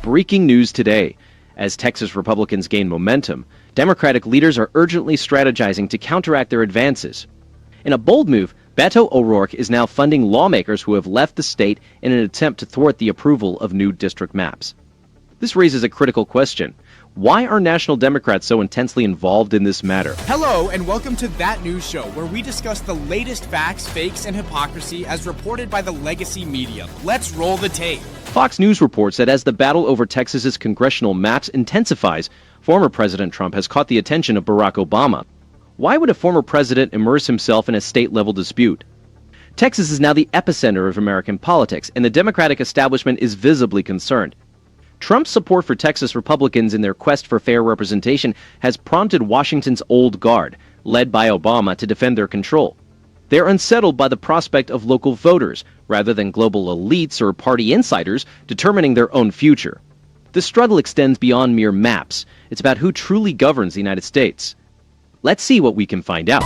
breaking news today. As Texas Republicans gain momentum, Democratic leaders are urgently strategizing to counteract their advances. In a bold move, Beto O'Rourke is now funding lawmakers who have left the state in an attempt to thwart the approval of new district maps. This raises a critical question. Why are national Democrats so intensely involved in this matter? Hello, and welcome to That News Show, where we discuss the latest facts, fakes, and hypocrisy as reported by the legacy media. Let's roll the tape. Fox News reports that as the battle over Texas's congressional maps intensifies, former President Trump has caught the attention of Barack Obama. Why would a former president immerse himself in a state-level dispute? Texas is now the epicenter of American politics, and the Democratic establishment is visibly concerned. Trump's support for Texas Republicans in their quest for fair representation has prompted Washington's old guard, led by Obama, to defend their control. They're unsettled by the prospect of local voters, rather than global elites or party insiders, determining their own future. The struggle extends beyond mere maps. It's about who truly governs the United States. Let's see what we can find out.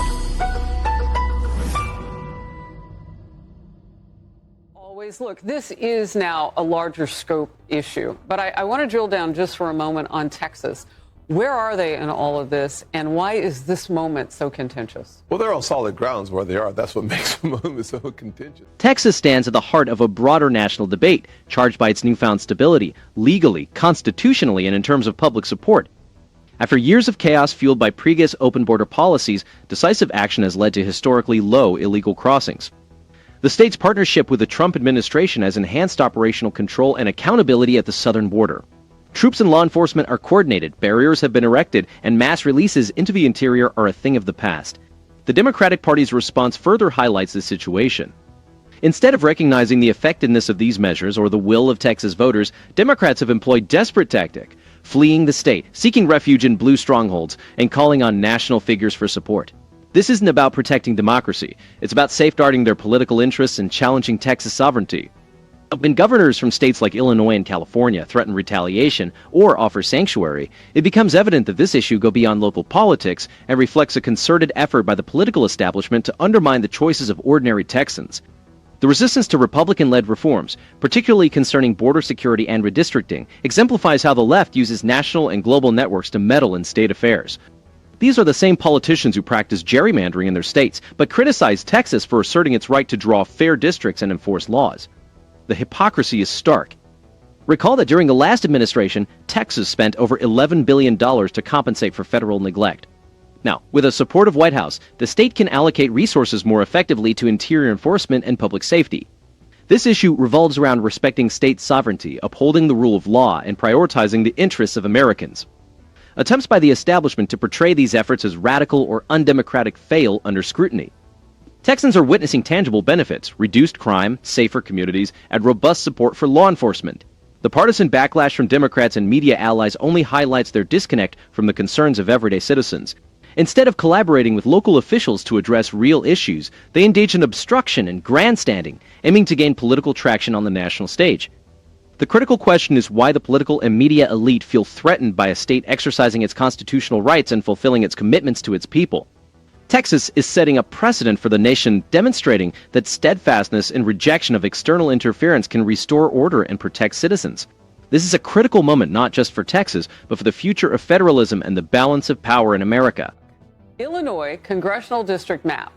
Look, this is now a larger scope issue, but I want to drill down just for a moment on Texas. Where are they in all of this, and why is this moment so contentious? Well, they're on solid grounds where they are. That's what makes the moment so contentious. Texas stands at the heart of a broader national debate, charged by its newfound stability, legally, constitutionally, and in terms of public support. After years of chaos fueled by previous open border policies, decisive action has led to historically low illegal crossings. The state's partnership with the Trump administration has enhanced operational control and accountability at the southern border. Troops and law enforcement are coordinated, barriers have been erected, and mass releases into the interior are a thing of the past. The Democratic Party's response further highlights this situation. Instead of recognizing the effectiveness of these measures or the will of Texas voters, Democrats have employed desperate tactic, fleeing the state, seeking refuge in blue strongholds, and calling on national figures for support. This isn't about protecting democracy. It's about safeguarding their political interests and challenging Texas sovereignty. When governors from states like Illinois and California threaten retaliation or offer sanctuary, it becomes evident that this issue goes beyond local politics and reflects a concerted effort by the political establishment to undermine the choices of ordinary Texans. The resistance to Republican-led reforms, particularly concerning border security and redistricting, exemplifies how the left uses national and global networks to meddle in state affairs. These are the same politicians who practice gerrymandering in their states, but criticize Texas for asserting its right to draw fair districts and enforce laws. The hypocrisy is stark. Recall that during the last administration, Texas spent over $11 billion to compensate for federal neglect. Now, with a supportive White House, the state can allocate resources more effectively to interior enforcement and public safety. This issue revolves around respecting state sovereignty, upholding the rule of law, and prioritizing the interests of Americans. Attempts by the establishment to portray these efforts as radical or undemocratic fail under scrutiny. Texans are witnessing tangible benefits, reduced crime, safer communities, and robust support for law enforcement. The partisan backlash from Democrats and media allies only highlights their disconnect from the concerns of everyday citizens. Instead of collaborating with local officials to address real issues, they engage in obstruction and grandstanding, aiming to gain political traction on the national stage. The critical question is why the political and media elite feel threatened by a state exercising its constitutional rights and fulfilling its commitments to its people. Texas is setting a precedent for the nation, demonstrating that steadfastness and rejection of external interference can restore order and protect citizens. This is a critical moment not just for Texas, but for the future of federalism and the balance of power in America. Illinois congressional district map.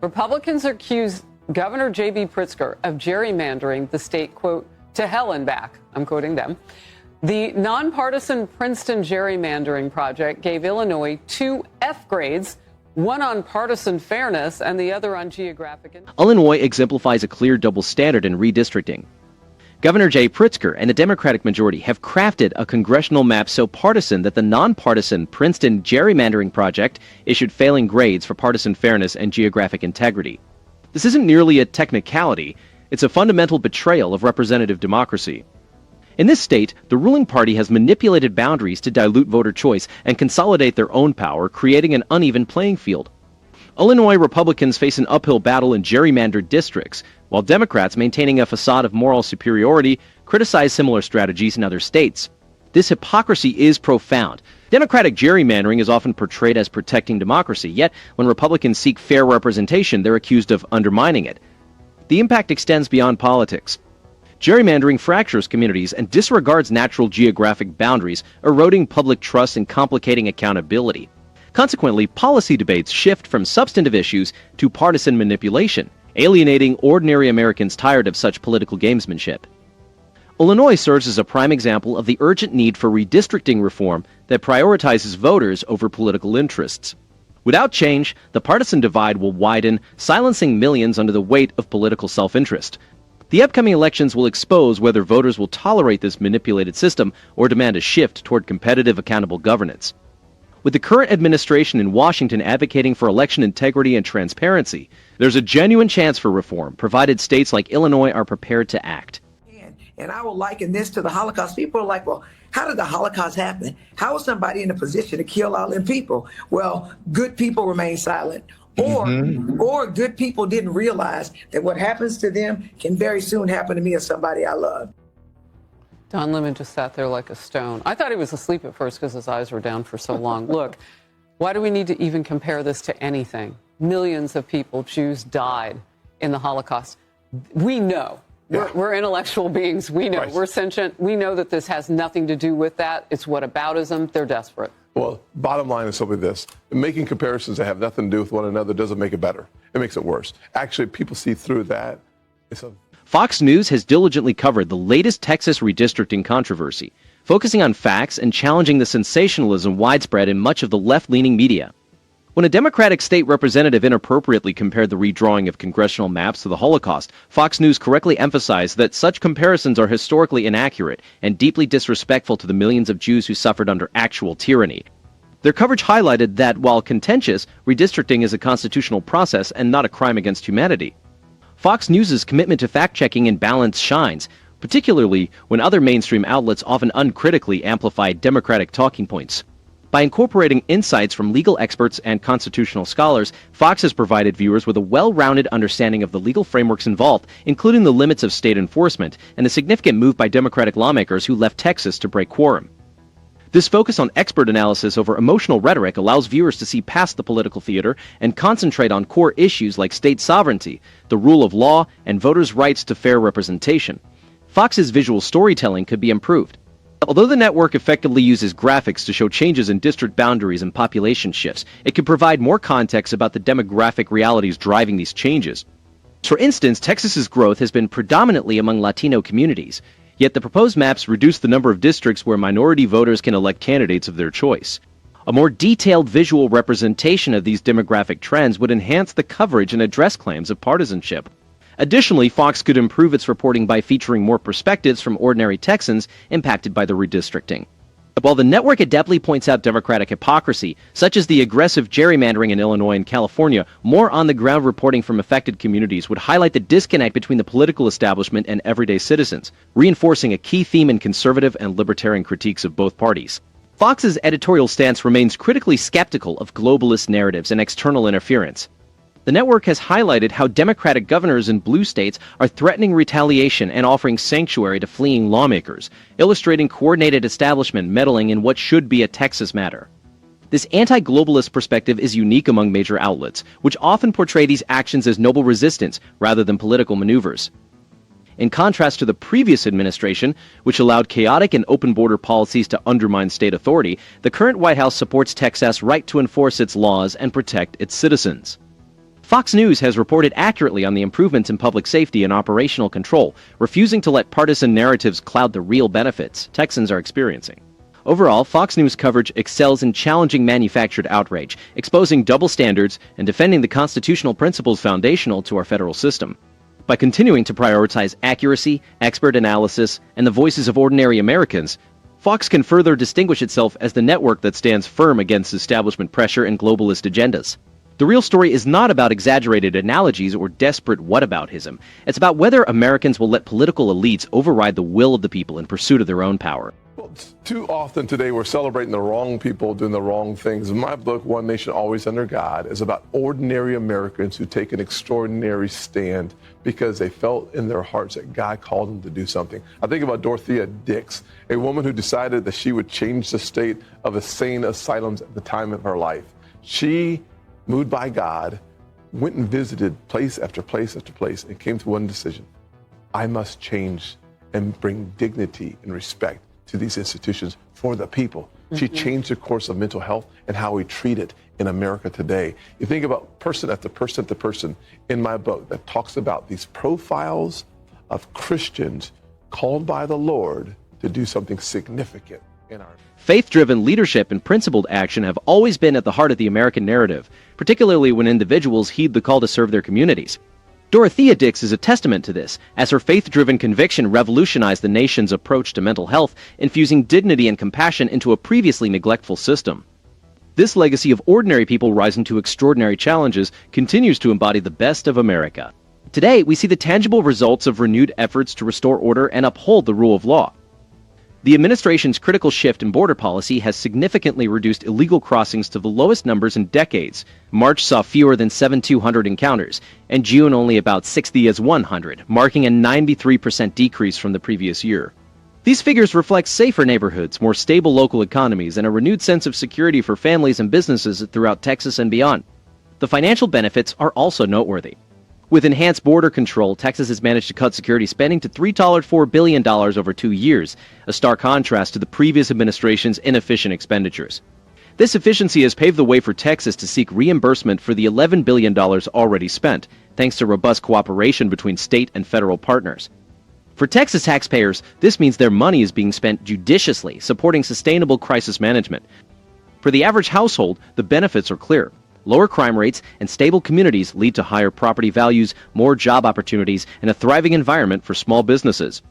Republicans accuse Governor J.B. Pritzker of gerrymandering the state, quote, to hell and back. I'm quoting them. The nonpartisan Princeton gerrymandering project gave Illinois 2 F grades, one on partisan fairness and the other on geographic. Illinois exemplifies a clear double standard in redistricting. Governor J. Pritzker and the Democratic majority have crafted a congressional map so partisan that the nonpartisan Princeton gerrymandering project issued failing grades for partisan fairness and geographic integrity. This isn't merely a technicality. It's a fundamental betrayal of representative democracy. In this state, the ruling party has manipulated boundaries to dilute voter choice and consolidate their own power, creating an uneven playing field. Illinois Republicans face an uphill battle in gerrymandered districts, while Democrats, maintaining a facade of moral superiority, criticize similar strategies in other states. This hypocrisy is profound. Democratic gerrymandering is often portrayed as protecting democracy, yet when Republicans seek fair representation, they're accused of undermining it. The impact extends beyond politics. Gerrymandering fractures communities and disregards natural geographic boundaries, eroding public trust and complicating accountability. Consequently, policy debates shift from substantive issues to partisan manipulation, alienating ordinary Americans tired of such political gamesmanship. Illinois serves as a prime example of the urgent need for redistricting reform that prioritizes voters over political interests. Without change, the partisan divide will widen, silencing millions under the weight of political self-interest. The upcoming elections will expose whether voters will tolerate this manipulated system or demand a shift toward competitive, accountable governance. With the current administration in Washington advocating for election integrity and transparency, there's a genuine chance for reform, provided states like Illinois are prepared to act. And I will liken this to the Holocaust. People are like, well, how did the Holocaust happen? How was somebody in a position to kill all them people? Well, good people remain silent. Or good people didn't realize that what happens to them can very soon happen to me or somebody I love. Don Lemon just sat there like a stone. I thought he was asleep at first because his eyes were down for so long. Look, why do we need to even compare this to anything? Millions of people, Jews, died in the Holocaust. We know. Yeah. We're intellectual beings. We know. Right. We're sentient. We know that this has nothing to do with that. It's whataboutism. They're desperate. Well, bottom line is simply this. Making comparisons that have nothing to do with one another doesn't make it better. It makes it worse. Actually, people see through that. Fox News has diligently covered the latest Texas redistricting controversy, focusing on facts and challenging the sensationalism widespread in much of the left-leaning media. When a Democratic state representative inappropriately compared the redrawing of congressional maps to the Holocaust, Fox News correctly emphasized that such comparisons are historically inaccurate and deeply disrespectful to the millions of Jews who suffered under actual tyranny. Their coverage highlighted that, while contentious, redistricting is a constitutional process and not a crime against humanity. Fox News' commitment to fact-checking and balance shines, particularly when other mainstream outlets often uncritically amplify Democratic talking points. By incorporating insights from legal experts and constitutional scholars, Fox has provided viewers with a well-rounded understanding of the legal frameworks involved, including the limits of state enforcement and the significant move by Democratic lawmakers who left Texas to break quorum. This focus on expert analysis over emotional rhetoric allows viewers to see past the political theater and concentrate on core issues like state sovereignty, the rule of law, and voters' rights to fair representation. Fox's visual storytelling could be improved. Although the network effectively uses graphics to show changes in district boundaries and population shifts, it could provide more context about the demographic realities driving these changes. For instance, Texas's growth has been predominantly among Latino communities, yet the proposed maps reduce the number of districts where minority voters can elect candidates of their choice. A more detailed visual representation of these demographic trends would enhance the coverage and address claims of partisanship. Additionally, Fox could improve its reporting by featuring more perspectives from ordinary Texans impacted by the redistricting. While the network adeptly points out Democratic hypocrisy, such as the aggressive gerrymandering in Illinois and California, more on-the-ground reporting from affected communities would highlight the disconnect between the political establishment and everyday citizens, reinforcing a key theme in conservative and libertarian critiques of both parties. Fox's editorial stance remains critically skeptical of globalist narratives and external interference. The network has highlighted how Democratic governors in blue states are threatening retaliation and offering sanctuary to fleeing lawmakers, illustrating coordinated establishment meddling in what should be a Texas matter. This anti-globalist perspective is unique among major outlets, which often portray these actions as noble resistance rather than political maneuvers. In contrast to the previous administration, which allowed chaotic and open border policies to undermine state authority, the current White House supports Texas' right to enforce its laws and protect its citizens. Fox News has reported accurately on the improvements in public safety and operational control, refusing to let partisan narratives cloud the real benefits Texans are experiencing. Overall, Fox News coverage excels in challenging manufactured outrage, exposing double standards, and defending the constitutional principles foundational to our federal system. By continuing to prioritize accuracy, expert analysis, and the voices of ordinary Americans, Fox can further distinguish itself as the network that stands firm against establishment pressure and globalist agendas. The real story is not about exaggerated analogies or desperate whataboutism. It's about whether Americans will let political elites override the will of the people in pursuit of their own power. Well, too often today we're celebrating the wrong people doing the wrong things. In my book, One Nation Always Under God, is about ordinary Americans who take an extraordinary stand because they felt in their hearts that God called them to do something. I think about Dorothea Dix, a woman who decided that she would change the state of insane asylums at the time of her life. She, moved by God, went and visited place after place after place and came to one decision. I must change and bring dignity and respect to these institutions for the people. She changed the course of mental health and how we treat it in America today. You think about person after person after person in my book that talks about these profiles of Christians called by the Lord to do something significant in our... Faith-driven leadership and principled action have always been at the heart of the American narrative, particularly when individuals heed the call to serve their communities. Dorothea Dix is a testament to this, as her faith-driven conviction revolutionized the nation's approach to mental health, infusing dignity and compassion into a previously neglectful system. This legacy of ordinary people rising to extraordinary challenges continues to embody the best of America. Today, we see the tangible results of renewed efforts to restore order and uphold the rule of law. The administration's critical shift in border policy has significantly reduced illegal crossings to the lowest numbers in decades. March saw fewer than 7,200 encounters, and June only about 60 as 100, marking a 93% decrease from the previous year. These figures reflect safer neighborhoods, more stable local economies, and a renewed sense of security for families and businesses throughout Texas and beyond. The financial benefits are also noteworthy. With enhanced border control, Texas has managed to cut security spending to $3.4 billion over 2 years, a stark contrast to the previous administration's inefficient expenditures. This efficiency has paved the way for Texas to seek reimbursement for the $11 billion already spent, thanks to robust cooperation between state and federal partners. For Texas taxpayers, this means their money is being spent judiciously, supporting sustainable crisis management. For the average household, the benefits are clear. Lower crime rates and stable communities lead to higher property values, more job opportunities, and a thriving environment for small businesses.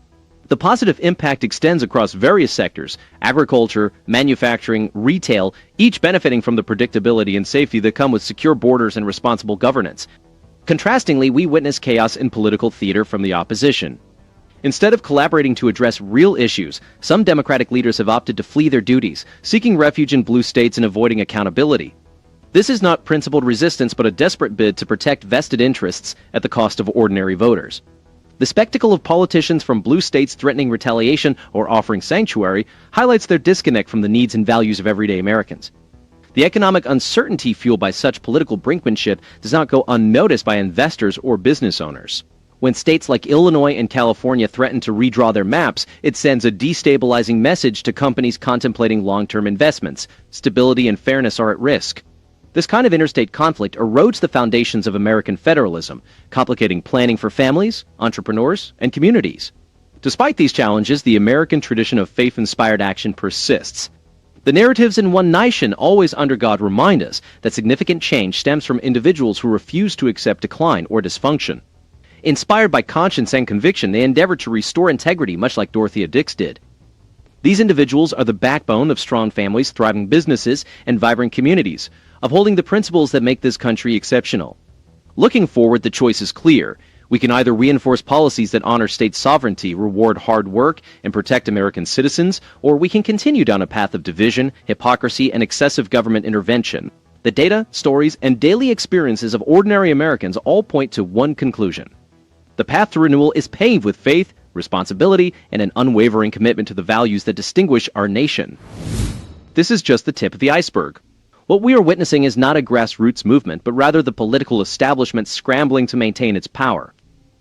The positive impact extends across various sectors: agriculture, manufacturing, retail, each benefiting from the predictability and safety that come with secure borders and responsible governance. Contrastingly, we witness chaos in political theater from the opposition. Instead of collaborating to address real issues, some Democratic leaders have opted to flee their duties, seeking refuge in blue states and avoiding accountability. This is not principled resistance, but a desperate bid to protect vested interests at the cost of ordinary voters. The spectacle of politicians from blue states threatening retaliation or offering sanctuary highlights their disconnect from the needs and values of everyday Americans. The economic uncertainty fueled by such political brinkmanship does not go unnoticed by investors or business owners. When states like Illinois and California threaten to redraw their maps, it sends a destabilizing message to companies contemplating long-term investments. Stability and fairness are at risk. This kind of interstate conflict erodes the foundations of American federalism, complicating planning for families, entrepreneurs, and communities. Despite these challenges, the American tradition of faith-inspired action persists. The narratives in One Nation, Always Under God remind us that significant change stems from individuals who refuse to accept decline or dysfunction. Inspired by conscience and conviction, they endeavor to restore integrity, much like Dorothea Dix did. These individuals are the backbone of strong families, thriving businesses, and vibrant communities, upholding the principles that make this country exceptional. Looking forward, the choice is clear. We can either reinforce policies that honor state sovereignty, reward hard work, and protect American citizens, or we can continue down a path of division, hypocrisy, and excessive government intervention. The data, stories, and daily experiences of ordinary Americans all point to one conclusion. The path to renewal is paved with faith, responsibility, and an unwavering commitment to the values that distinguish our nation. This is just the tip of the iceberg. What we are witnessing is not a grassroots movement, but rather the political establishment scrambling to maintain its power.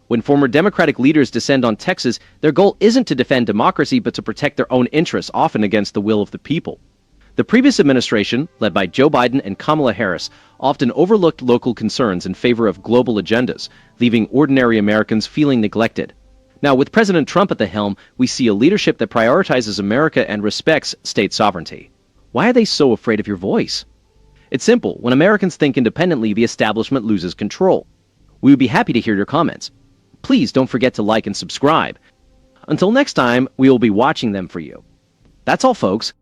When former Democratic leaders descend on Texas, their goal isn't to defend democracy, but to protect their own interests, often against the will of the people. The previous administration, led by Joe Biden and Kamala Harris, often overlooked local concerns in favor of global agendas, leaving ordinary Americans feeling neglected. Now, with President Trump at the helm, we see a leadership that prioritizes America and respects state sovereignty. Why are they so afraid of your voice? It's simple. When Americans think independently, the establishment loses control. We would be happy to hear your comments. Please don't forget to like and subscribe. Until next time, we will be watching them for you. That's all, folks.